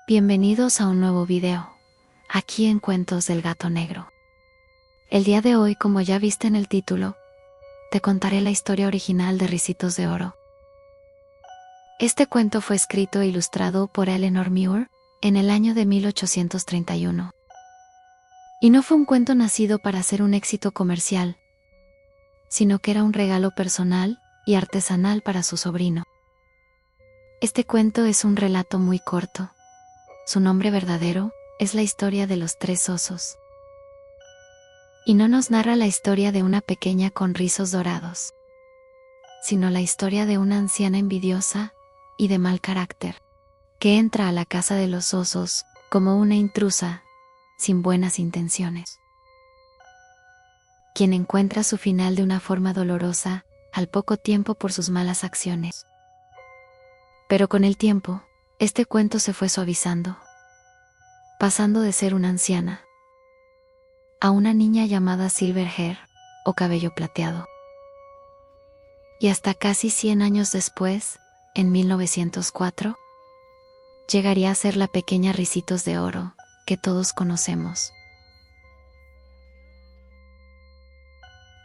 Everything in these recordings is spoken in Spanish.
Bienvenidos a un nuevo video, aquí en Cuentos del Gato Negro. El día de hoy, como ya viste en el título, te contaré la historia original de Ricitos de Oro. Este cuento fue escrito e ilustrado por Eleanor Muir en el año de 1831. Y no fue un cuento nacido para ser un éxito comercial, sino que era un regalo personal y artesanal para su sobrino. Este cuento es un relato muy corto. Su nombre verdadero es La historia de los tres osos. Y no nos narra la historia de una pequeña con rizos dorados, sino la historia de una anciana envidiosa y de mal carácter, que entra a la casa de los osos como una intrusa, sin buenas intenciones, quien encuentra su final de una forma dolorosa al poco tiempo por sus malas acciones. Pero con el tiempo, este cuento se fue suavizando, pasando de ser una anciana a una niña llamada Silverhair o cabello plateado. Y hasta casi 100 años después, en 1904, llegaría a ser la pequeña Ricitos de Oro que todos conocemos.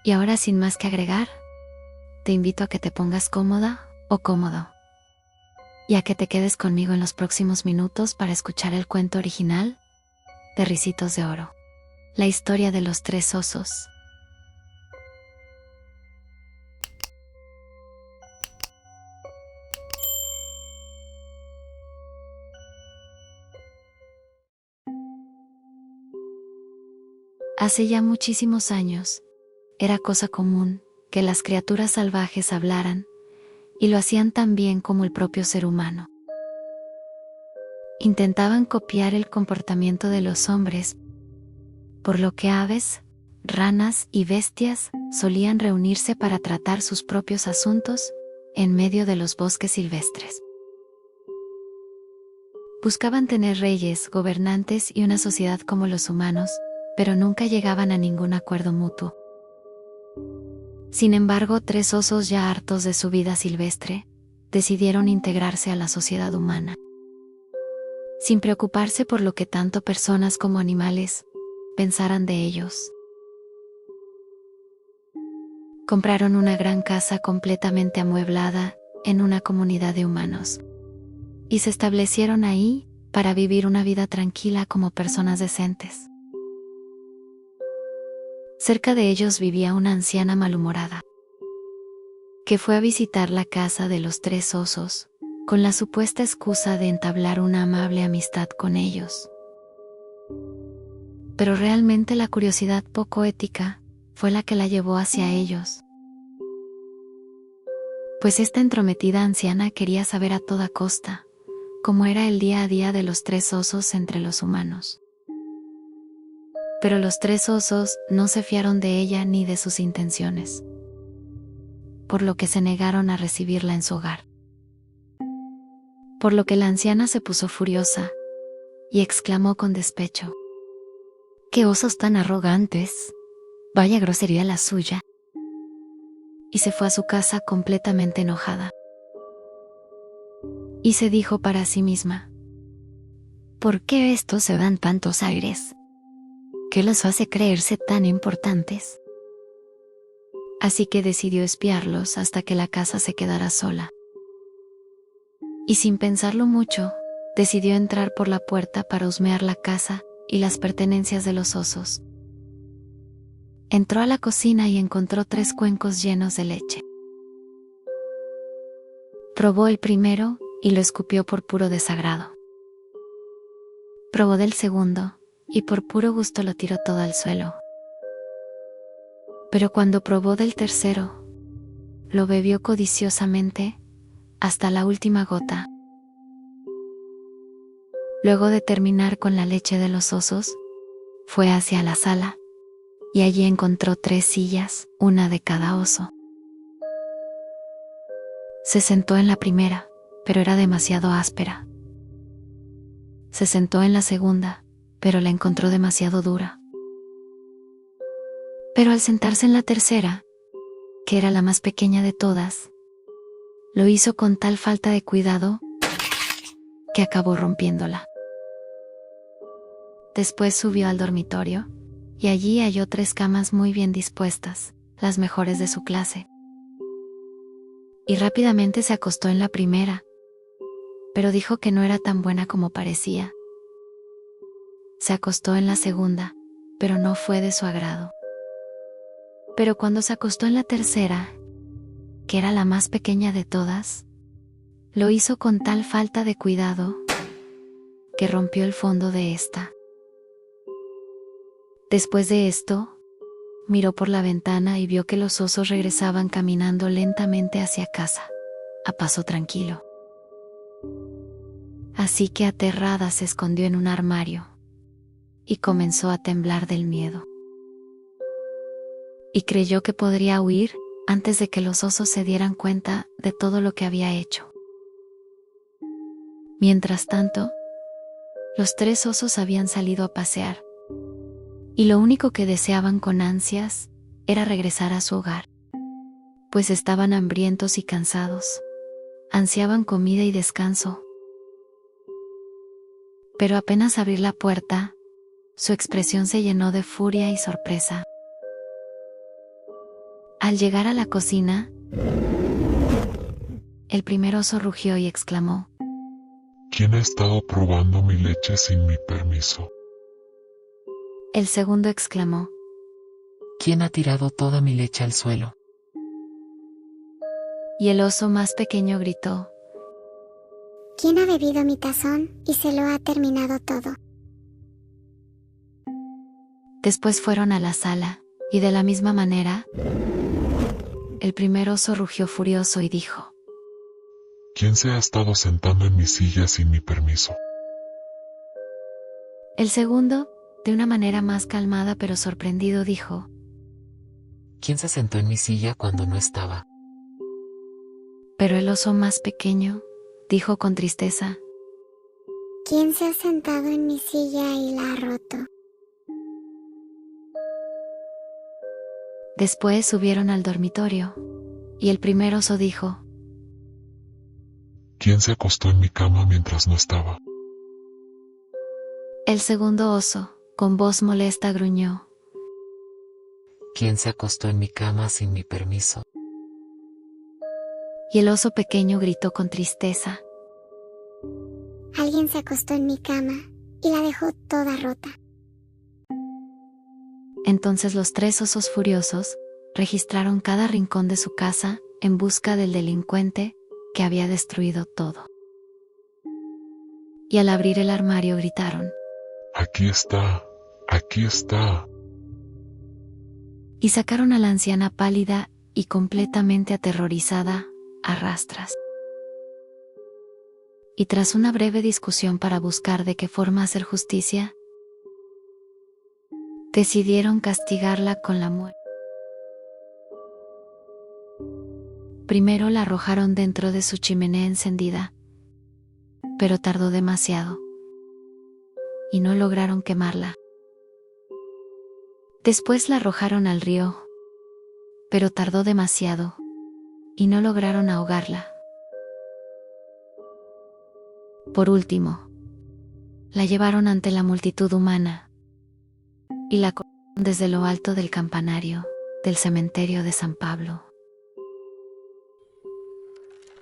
Y ahora, sin más que agregar, te invito a que te pongas cómoda o cómodo y a que te quedes conmigo en los próximos minutos para escuchar el cuento original de Ricitos de Oro, la historia de los tres osos. Hace ya muchísimos años, era cosa común que las criaturas salvajes hablaran, y lo hacían tan bien como el propio ser humano. Intentaban copiar el comportamiento de los hombres, por lo que aves, ranas y bestias solían reunirse para tratar sus propios asuntos en medio de los bosques silvestres. Buscaban tener reyes, gobernantes y una sociedad como los humanos, pero nunca llegaban a ningún acuerdo mutuo. Sin embargo, tres osos ya hartos de su vida silvestre, decidieron integrarse a la sociedad humana, sin preocuparse por lo que tanto personas como animales pensaran de ellos. Compraron una gran casa completamente amueblada en una comunidad de humanos, y se establecieron ahí para vivir una vida tranquila como personas decentes. Cerca de ellos vivía una anciana malhumorada, que fue a visitar la casa de los tres osos, con la supuesta excusa de entablar una amable amistad con ellos. Pero realmente la curiosidad poco ética fue la que la llevó hacia ellos, pues esta entrometida anciana quería saber a toda costa cómo era el día a día de los tres osos entre los humanos. Pero los tres osos no se fiaron de ella ni de sus intenciones, por lo que se negaron a recibirla en su hogar. Por lo que la anciana se puso furiosa y exclamó con despecho: «¡Qué osos tan arrogantes! Vaya grosería la suya». Y se fue a su casa completamente enojada. Y se dijo para sí misma: «¿Por qué estos se dan tantos aires? ¿Qué los hace creerse tan importantes?». Así que decidió espiarlos hasta que la casa se quedara sola. Y sin pensarlo mucho, decidió entrar por la puerta para husmear la casa y las pertenencias de los osos. Entró a la cocina y encontró 3 cuencos llenos de leche. Probó el primero y lo escupió por puro desagrado. Probó del segundo y por puro gusto lo tiró todo al suelo. Pero cuando probó del tercero, lo bebió codiciosamente hasta la última gota. Luego de terminar con la leche de los osos, fue hacia la sala y allí encontró 3 sillas, una de cada oso. Se sentó en la primera, pero era demasiado áspera. Se sentó en la segunda, pero la encontró demasiado dura. Pero al sentarse en la tercera, que era la más pequeña de todas, lo hizo con tal falta de cuidado que acabó rompiéndola. Después subió al dormitorio y allí halló 3 camas muy bien dispuestas, las mejores de su clase. Y rápidamente se acostó en la primera, pero dijo que no era tan buena como parecía. Se acostó en la segunda, pero no fue de su agrado. Pero cuando se acostó en la tercera, que era la más pequeña de todas, lo hizo con tal falta de cuidado que rompió el fondo de esta. Después de esto, miró por la ventana y vio que los osos regresaban caminando lentamente hacia casa, a paso tranquilo. Así que aterrada se escondió en un armario y comenzó a temblar del miedo. Y creyó que podría huir antes de que los osos se dieran cuenta de todo lo que había hecho. Mientras tanto, los 3 osos habían salido a pasear, y lo único que deseaban con ansias era regresar a su hogar, pues estaban hambrientos y cansados, ansiaban comida y descanso. Pero apenas abrir la puerta, su expresión se llenó de furia y sorpresa. Al llegar a la cocina, el primer oso rugió y exclamó: ¿Quién ha estado probando mi leche sin mi permiso? El segundo exclamó: ¿Quién ha tirado toda mi leche al suelo? Y el oso más pequeño gritó: ¿Quién ha bebido mi tazón y se lo ha terminado todo? Después fueron a la sala, y de la misma manera, el primer oso rugió furioso y dijo: ¿Quién se ha estado sentando en mi silla sin mi permiso? El segundo, de una manera más calmada pero sorprendido, dijo: ¿Quién se sentó en mi silla cuando no estaba? Pero el oso más pequeño dijo con tristeza: ¿Quién se ha sentado en mi silla y la ha roto? Después subieron al dormitorio, y el primer oso dijo: ¿Quién se acostó en mi cama mientras no estaba? El segundo oso, con voz molesta, gruñó: ¿Quién se acostó en mi cama sin mi permiso? Y el oso pequeño gritó con tristeza: Alguien se acostó en mi cama y la dejó toda rota. Entonces los 3 osos furiosos registraron cada rincón de su casa en busca del delincuente que había destruido todo. Y al abrir el armario gritaron: Aquí está, aquí está. y sacaron a la anciana pálida y completamente aterrorizada a rastras. Y tras una breve discusión para buscar de qué forma hacer justicia, decidieron castigarla con la muerte. Primero la arrojaron dentro de su chimenea encendida, pero tardó demasiado y no lograron quemarla. Después la arrojaron al río, pero tardó demasiado y no lograron ahogarla. Por último, la llevaron ante la multitud humana y la colgaron desde lo alto del campanario del cementerio de San Pablo.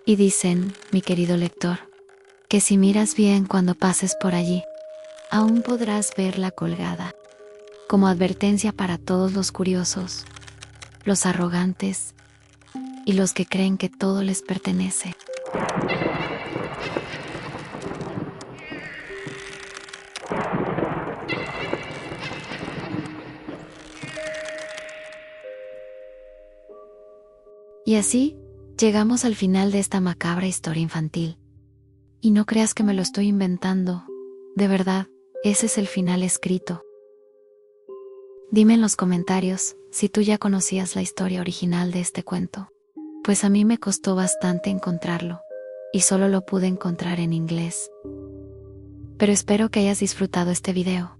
Y dicen, mi querido lector, que si miras bien cuando pases por allí, aún podrás verla colgada, como advertencia para todos los curiosos, los arrogantes y los que creen que todo les pertenece. Y así, llegamos al final de esta macabra historia infantil. Y no creas que me lo estoy inventando, de verdad, ese es el final escrito. Dime en los comentarios si tú ya conocías la historia original de este cuento, pues a mí me costó bastante encontrarlo, y solo lo pude encontrar en inglés. Pero espero que hayas disfrutado este video.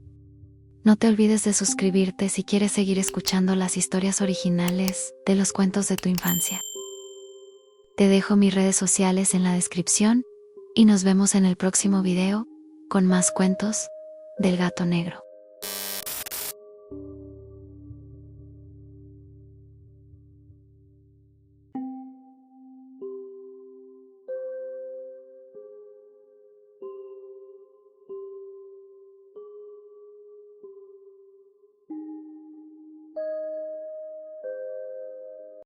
No te olvides de suscribirte si quieres seguir escuchando las historias originales de los cuentos de tu infancia. Te dejo mis redes sociales en la descripción y nos vemos en el próximo video con más cuentos del gato negro.